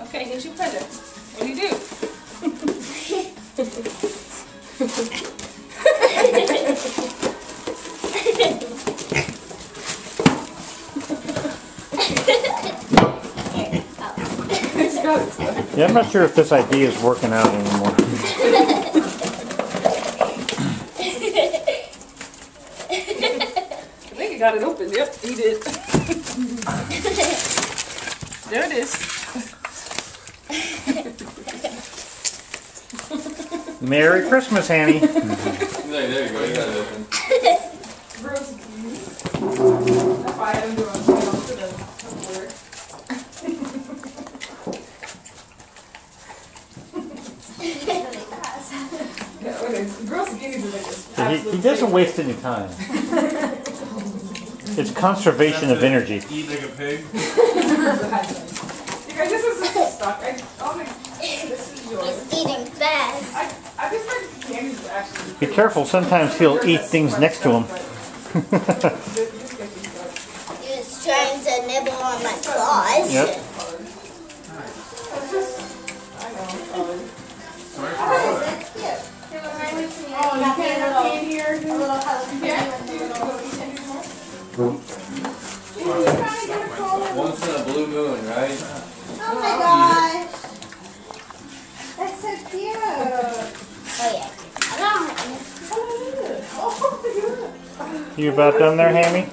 Okay, here's your present. What do you do? Yeah, I'm not sure if this idea is working out anymore. I think you got it open. Yep, he did. There it is. Merry Christmas, Annie. There you go. You got it open. That's why I don't do it to the board. He doesn't waste any time. It's conservation of energy. Eat like a pig. You guys, this is stuck. This is yours. He's eating fast. I just like candies actually. Be careful, sometimes he'll eat things next to him. He was trying to nibble on my claws. Yep. Once in a blue moon, right? Oh my gosh. That's so cute. Oh yeah. You about done there, Hammy?